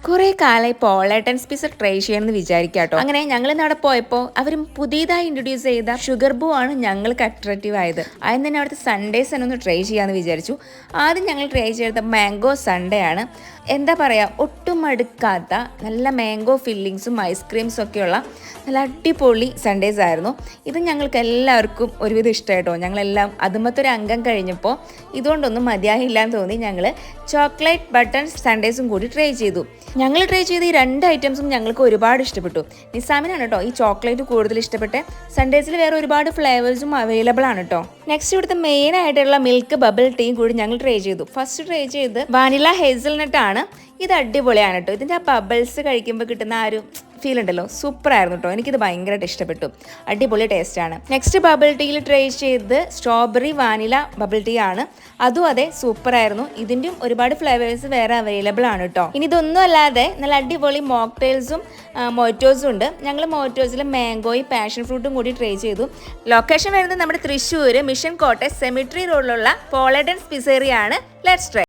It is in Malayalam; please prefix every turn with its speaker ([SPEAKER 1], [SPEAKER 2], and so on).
[SPEAKER 1] കുറേ കാലമായി പോളേട്ടൻ സ്പീസ് ട്രൈ ചെയ്യണമെന്ന് വിചാരിക്കാട്ടോ. അങ്ങനെ ഞങ്ങൾ ഇന്ന് അവിടെ പോയപ്പോൾ അവരും പുതിയതായി ഇൻട്രൊഡ്യൂസ് ചെയ്ത ഷുഗർ ബൂ ആണ് ഞങ്ങൾക്ക് അട്രാക്റ്റീവ് ആയത്. ആദ്യം തന്നെ അവിടുത്തെ സൺഡേസ് തന്നെ ഒന്ന് ട്രൈ ചെയ്യാമെന്ന് വിചാരിച്ചു. ആദ്യം ഞങ്ങൾ ട്രൈ ചെയ്ത മാംഗോ സൺഡേ ആണ്. എന്താ പറയുക, ഒട്ടും മടുക്കാത്ത നല്ല മാംഗോ ഫില്ലിങ്സും ഐസ്ക്രീംസും ഒക്കെയുള്ള നല്ല അടിപൊളി സൺഡേസ് ആയിരുന്നു. ഇത് ഞങ്ങൾക്ക് എല്ലാവർക്കും ഒരുവിധം ഇഷ്ടമായിട്ടോ. ഞങ്ങളെല്ലാം അതുമത്തൊരു അംഗം കഴിഞ്ഞപ്പോൾ ഇതുകൊണ്ടൊന്നും മതിയായില്ല എന്ന് തോന്നി ഞങ്ങൾ ചോക്ലേറ്റ് ബട്ടൺ സൺഡേസും കൂടി ട്രൈ ചെയ്തു. ഞങ്ങൾ ട്രൈ ചെയ്ത ഈ രണ്ട് ഐറ്റംസും ഞങ്ങൾക്ക് ഒരുപാട് ഇഷ്ടപ്പെട്ടു. നിസാമിനാണ് കേട്ടോ ഈ ചോക്ലേറ്റ് കൂടുതൽ ഇഷ്ടപ്പെട്ടെ. സൺഡേസിൽ വേറെ ഒരുപാട് ഫ്ലേവേഴ്സും അവൈലബിൾ ആണ് കേട്ടോ. നെക്സ്റ്റ് ഇവിടുത്തെ മെയിൻ ആയിട്ടുള്ള മിൽക്ക് ബബിൾ ടീയും കൂടി ഞങ്ങൾ ട്രൈ ചെയ്തു. ഫസ്റ്റ് ട്രൈ ചെയ്ത് വാനില ഹേസൽനട്ട് ആണ്. ഇത് അടിപൊളിയാണ് കേട്ടോ. ഇതിൻ്റെ ആ ബബിൾസ് കഴിക്കുമ്പോൾ കിട്ടുന്ന ആ ഒരു ഫീൽ ഉണ്ടല്ലോ, സൂപ്പർ ആയിരുന്നു കേട്ടോ. എനിക്കിത് ഭയങ്കരമായിട്ട് ഇഷ്ടപ്പെട്ടു. അടിപൊളി ടേസ്റ്റാണ്. നെക്സ്റ്റ് ബബിൾ ടീയിൽ ട്രൈ ചെയ്ത് സ്ട്രോബെറി വാനില ബബിൾ ടീ ആണ്. അതും അതെ സൂപ്പർ ആയിരുന്നു. ഇതിൻ്റെയും ഒരുപാട് ഫ്ലേവേഴ്സ് വേറെ അവൈലബിൾ ആണ് കേട്ടോ. ഇനി ഇതൊന്നും അല്ലാതെ നല്ല അടിപൊളി മോക്ടെയിൽസും മോറ്റോസും ഉണ്ട്. ഞങ്ങൾ മോറ്റോസിൽ മാംഗോയും പാഷൻ ഫ്രൂട്ടും കൂടി ട്രൈ ചെയ്തു. ലൊക്കേഷൻ വരുന്നത് നമ്മുടെ തൃശ്ശൂർ മിഷൻ കോട്ടേജ് സെമിട്രി റോഡിലുള്ള പോളേട്ടൻ പിസേറിയ ആണ്. Let's try.